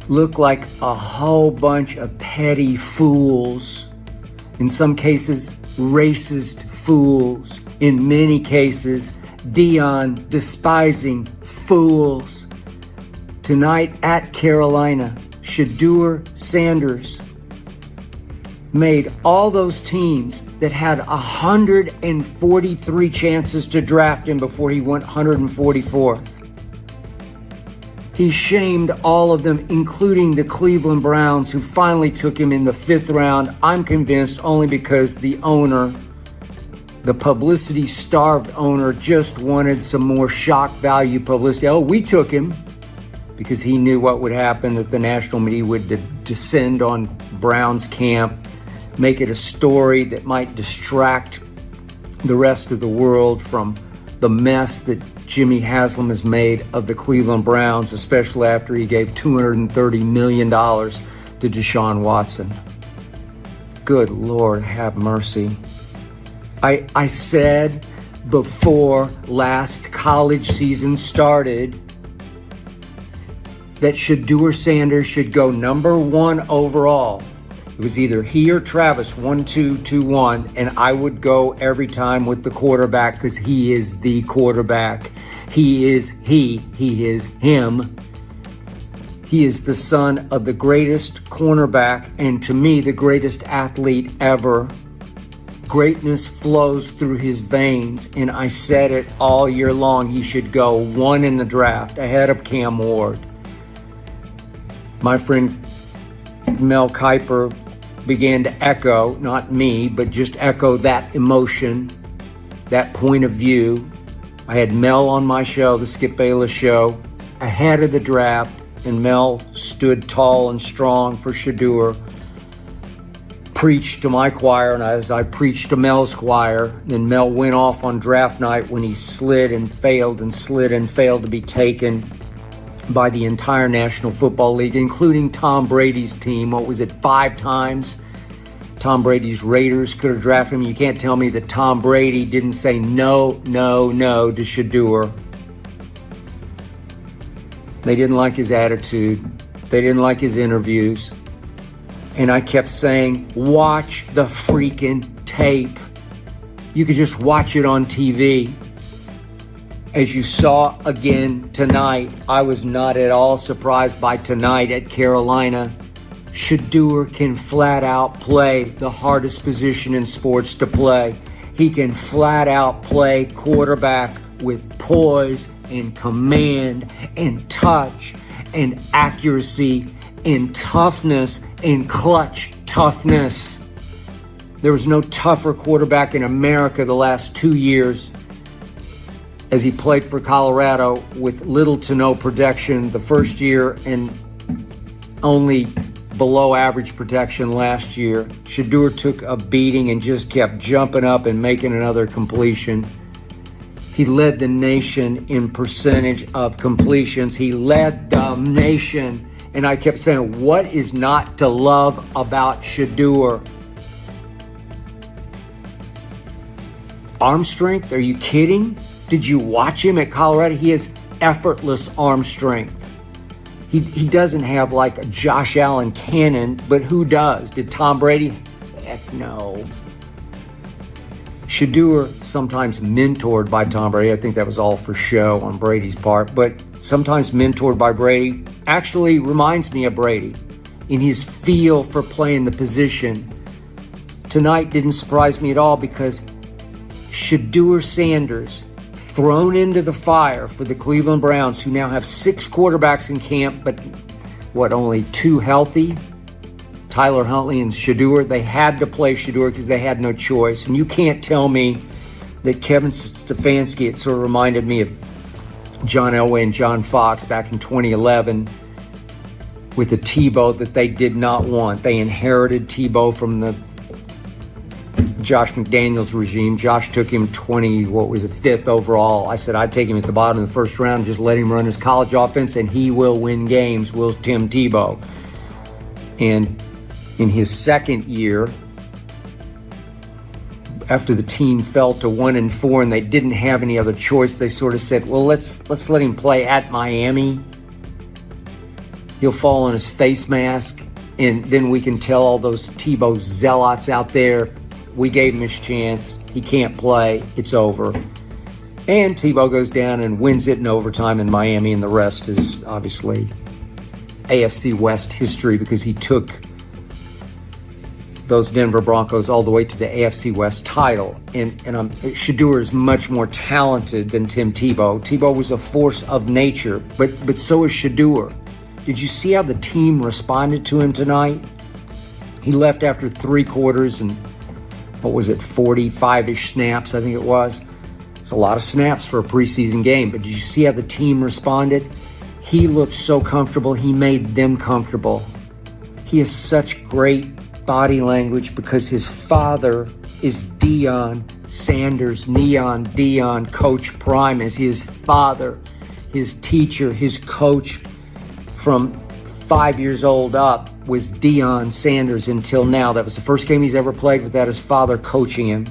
look like a whole bunch of petty fools. In some cases, racist fools. In many cases, Dion despising fools. Tonight at Carolina, Shedeur Sanders made all those teams that had 143 chances to draft him before he went 144th. He shamed all of them, including the Cleveland Browns, who finally took him in the 5th round. I'm convinced only because the owner, the publicity-starved owner, just wanted some more shock value publicity. Oh, we took him because he knew what would happen, that the national media would descend on Browns camp, make it a story that might distract the rest of the world from the mess that Jimmy Haslam has made of the Cleveland Browns, especially after he gave $230 million to Deshaun Watson. Good Lord, have mercy. I said before last college season started that Shedeur Sanders should go number 1 overall. It was either he or Travis, 1-2, 2-1, and I would go every time with the quarterback because he is the quarterback. He is him. He is the son of the greatest cornerback and, to me, the greatest athlete ever. Greatness flows through his veins, and I said it all year long. He should go 1 in the draft ahead of Cam Ward. My friend Mel Kiper began to echo, not me, but just echo that emotion, that point of view. I had Mel on my show, the Skip Bayless show, ahead of the draft, and Mel stood tall and strong for Shedeur, preached to my choir, and as I preached to Mel's choir, then Mel went off on draft night when he slid and failed to be taken by the entire National Football League, including Tom Brady's team. What was it, 5 times? Tom Brady's Raiders could have drafted him. You can't tell me that Tom Brady didn't say no to Shedeur. They didn't like his attitude. They didn't like his interviews. And I kept saying, watch the freaking tape. You could just watch it on TV. As you saw again tonight, I was not at all surprised by tonight at Carolina. Shedeur can flat out play the hardest position in sports to play. He can flat out play quarterback with poise and command and touch and accuracy and toughness and clutch toughness. There was no tougher quarterback in America the last 2 years as he played for Colorado with little to no protection the first year and only below average protection last year. Shedeur took a beating and just kept jumping up and making another completion. He led the nation in percentage of completions. He led the nation. And I kept saying, what is not to love about Shedeur? Arm strength? Are you kidding? Did you watch him at Colorado? He has effortless arm strength. He doesn't have like a Josh Allen cannon, but who does? Did Tom Brady? Heck no. Shedeur, sometimes mentored by Tom Brady. I think that was all for show on Brady's part, but sometimes mentored by Brady, actually reminds me of Brady in his feel for playing the position. Tonight didn't surprise me at all because Shedeur Sanders, thrown into the fire for the Cleveland Browns, who now have 6 quarterbacks in camp, but only 2 healthy? Tyler Huntley and Shedeur. They had to play Shedeur because they had no choice. And you can't tell me that Kevin Stefanski, it sort of reminded me of John Elway and John Fox back in 2011 with the Tebow that they did not want. They inherited Tebow from the Josh McDaniels regime. Josh took him 5th overall. I said I'd take him at the bottom of the first round, just let him run his college offense, and he will win games, will Tim Tebow. And in his second year, after the team fell to 1-4 and they didn't have any other choice, they sort of said, well, let's let him play at Miami. He'll fall on his face mask, and then we can tell all those Tebow zealots out there, we gave him his chance. He can't play. It's over. And Tebow goes down and wins it in overtime in Miami, and the rest is obviously AFC West history because he took those Denver Broncos all the way to the AFC West title. And Shedeur is much more talented than Tim Tebow. Tebow was a force of nature, but so is Shedeur. Did you see how the team responded to him tonight? He left after 3 quarters and, 45-ish snaps, I think it was. It's a lot of snaps for a preseason game, but did you see how the team responded? He looked so comfortable. He made them comfortable. He has such great body language because his father is Deion Sanders, Neon Deion, Coach Prime is his father, his teacher, his coach from 5 years old up was Deion Sanders until now. That was the first game he's ever played without his father coaching him.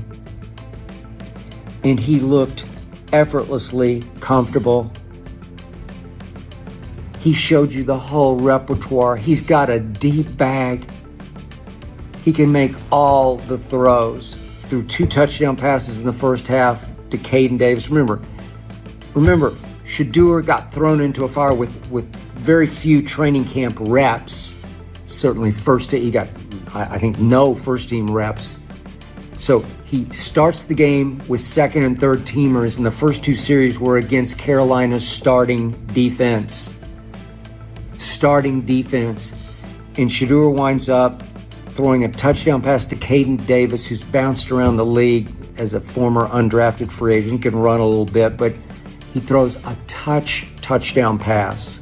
And he looked effortlessly comfortable. He showed you the whole repertoire. He's got a deep bag. He can make all the throws. Threw 2 touchdown passes in the first half to Jayden Davis. Remember, Shedeur got thrown into a fire with very few training camp reps. Certainly he got, I think, no first team reps. So he starts the game with second and third teamers, and the first 2 series were against Carolina's starting defense. And Shedeur winds up throwing a touchdown pass to Jayden Davis, who's bounced around the league as a former undrafted free agent. He can run a little bit, but he throws a touchdown pass.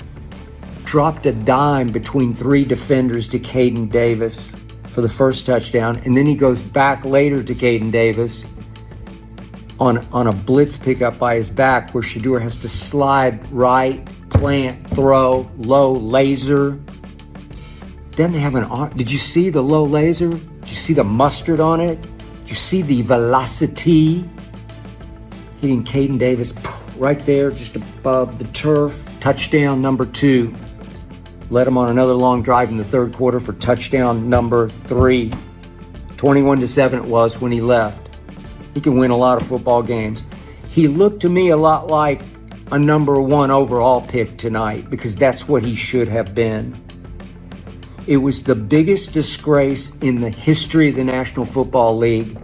Dropped a dime between 3 defenders to Jayden Davis for the first touchdown, and then he goes back later to Jayden Davis on a blitz pickup by his back where Shedeur has to slide right, plant, throw, low laser. Doesn't have an arm. Did you see the low laser? Did you see the mustard on it? Did you see the velocity? Hitting Jayden Davis right there just above the turf. Touchdown number 2. Led him on another long drive in the third quarter for touchdown number 3. 21-7 it was when he left. He can win a lot of football games. He looked to me a lot like a number 1 overall pick tonight because that's what he should have been. It was the biggest disgrace in the history of the National Football League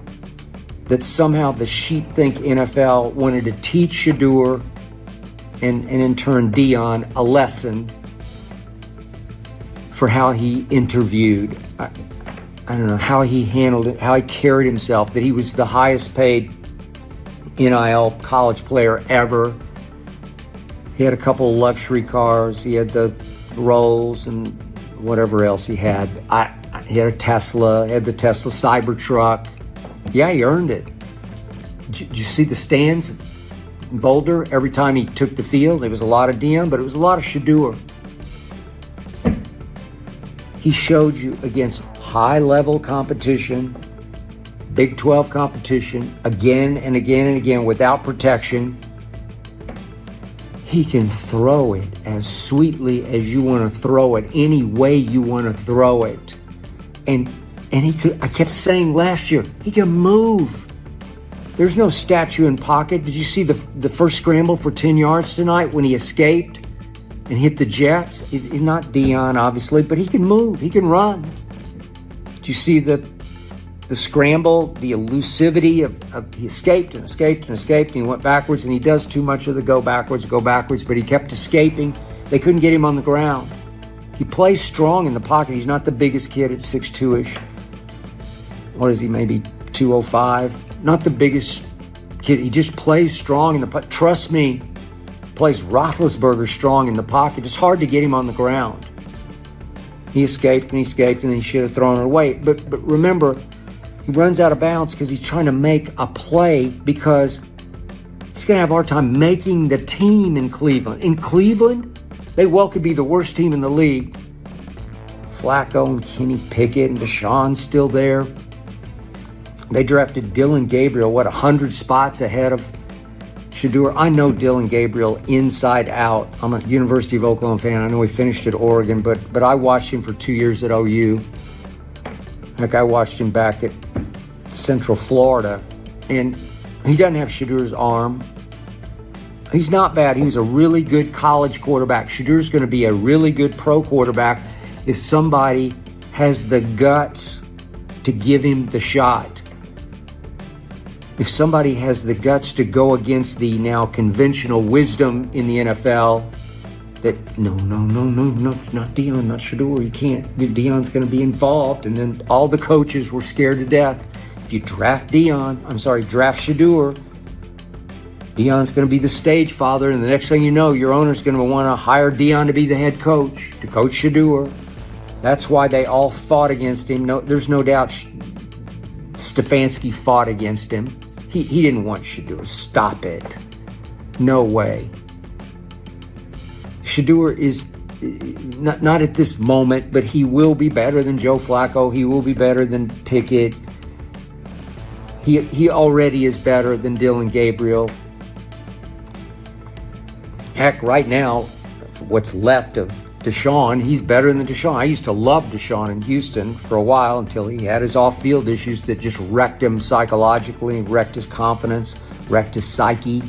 that somehow the sheep-think NFL wanted to teach Shedeur and in turn Deion a lesson for how he interviewed. I don't know, how he handled it, how he carried himself, that he was the highest paid NIL college player ever. He had a couple of luxury cars. He had the Rolls and whatever else he had. He had a Tesla, had the Tesla Cybertruck. Yeah, he earned it. Did you see the stands in Boulder every time he took the field? It was a lot of Deion, but it was a lot of Shedeur. He showed you against high-level competition, Big 12 competition, again and again and again without protection. He can throw it as sweetly as you want to throw it, any way you want to throw it. And he could, I kept saying last year, he can move. There's no statue in pocket. Did you see the first scramble for 10 yards tonight when he escaped and hit the Jets? He's not Deion, obviously, but he can move. He can run. Did you see the scramble, the elusivity of he escaped and escaped and escaped, and he went backwards, and he does too much of the go backwards, but he kept escaping. They couldn't get him on the ground. He plays strong in the pocket. He's not the biggest kid at 6'2"-ish. What is he, maybe 205? Not the biggest kid. He just plays strong in the pocket. Trust me, plays Roethlisberger strong in the pocket. It's hard to get him on the ground. He escaped, and then he should have thrown it away. But remember, he runs out of bounds because he's trying to make a play because he's going to have a hard time making the team in Cleveland. In Cleveland, they well could be the worst team in the league. Flacco and Kenny Pickett and Deshaun's still there. They drafted Dylan Gabriel, 100 spots ahead of Shedeur, I know Dillon Gabriel inside out. I'm a University of Oklahoma fan. I know he finished at Oregon, but I watched him for 2 years at OU. Like, I watched him back at Central Florida, and he doesn't have Shedeur's arm. He's not bad. He was a really good college quarterback. Shedeur's going to be a really good pro quarterback if somebody has the guts to give him the shot. If somebody has the guts to go against the now conventional wisdom in the NFL that no, not Deion, not Shedeur, you can't, Deion's going to be involved. And then all the coaches were scared to death. If you draft Shedeur, Deion's going to be the stage father, and the next thing you know, your owner's going to want to hire Deion to be the head coach, to coach Shedeur. That's why they all fought against him. No, there's no doubt Stefanski fought against him. He didn't want Shedeur. Stop it. No way. Shedeur is not at this moment, but he will be better than Joe Flacco. He will be better than Pickett. He already is better than Dillon Gabriel. Heck, right now, what's left of Deshaun, he's better than Deshaun. I used to love Deshaun in Houston for a while until he had his off-field issues that just wrecked him psychologically, wrecked his confidence, wrecked his psyche.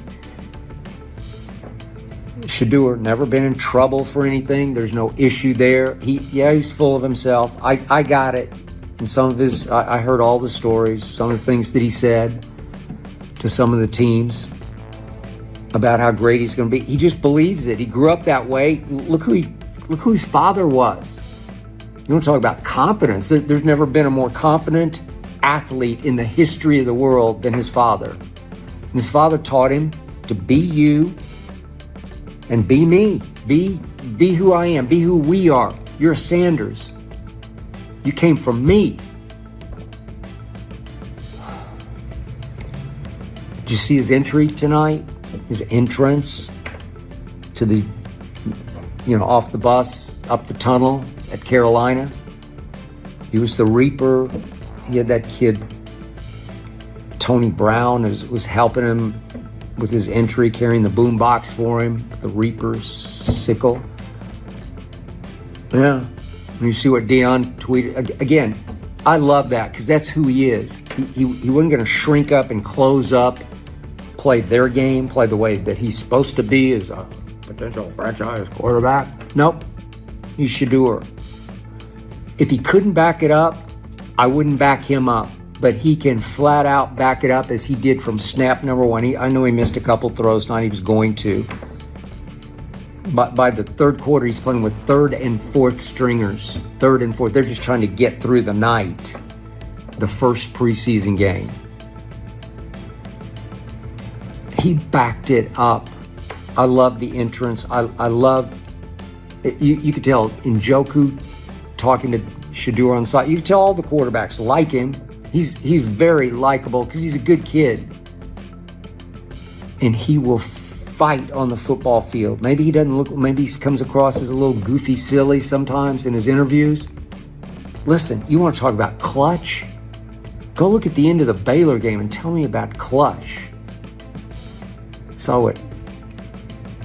Shedeur, never been in trouble for anything. There's no issue there. He's full of himself. I got it. And some of his, I heard all the stories, some of the things that he said to some of the teams about how great he's going to be. He just believes it. He grew up that way. Look who his father was. You want to talk about confidence? There's never been a more confident athlete in the history of the world than his father. And his father taught him to be you and be me. Be who I am. Be who we are. You're a Sanders. You came from me. Did you see his entry tonight? His entrance to the, off the bus, up the tunnel at Carolina. He was the Reaper. He had that kid, Tony Brown, was helping him with his entry, carrying the boom box for him, the Reaper's sickle. Yeah. And you see what Deion tweeted. Again, I love that because that's who he is. He wasn't going to shrink up and close up, play their game, play the way that he's supposed to be as a potential franchise quarterback. Nope. He's Shedeur. If he couldn't back it up, I wouldn't back him up. But he can flat out back it up as he did from snap number one. I know he missed a couple throws, not he was going to. But by the third quarter, he's playing with third and fourth stringers. Third and fourth. They're just trying to get through the night. The first preseason game. He backed it up. I love the entrance. I love it. You could tell Njoku talking to Shedeur on the side. You could tell all the quarterbacks like him. He's very likable because he's a good kid. And he will fight on the football field. Maybe he doesn't look, maybe he comes across as a little goofy silly sometimes in his interviews. Listen, you want to talk about clutch? Go look at the end of the Baylor game and tell me about clutch. Saw what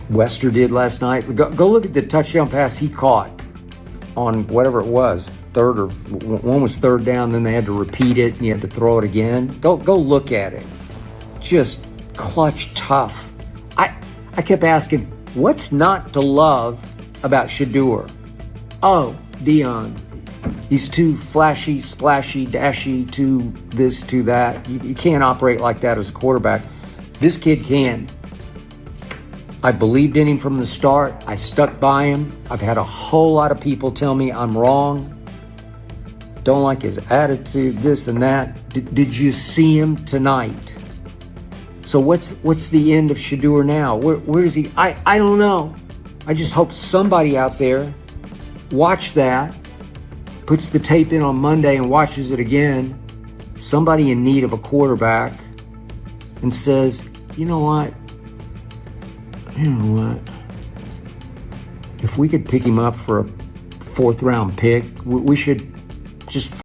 Wester did last night. Go look at the touchdown pass he caught on whatever it was. One was third down, then they had to repeat it and you had to throw it again. Go look at it. Just clutch tough. I kept asking, what's not to love about Shedeur? Oh, Deion. He's too flashy, splashy, dashy, too this, too that. You can't operate like that as a quarterback. This kid can. I believed in him from the start. I stuck by him. I've had a whole lot of people tell me I'm wrong. Don't like his attitude, this and that. Did you see him tonight? So what's the end of Shedeur now? Where is he? I don't know. I just hope somebody out there watch that, puts the tape in on Monday and watches it again. Somebody in need of a quarterback and says, you know what? If we could pick him up for a 4th round pick, we should just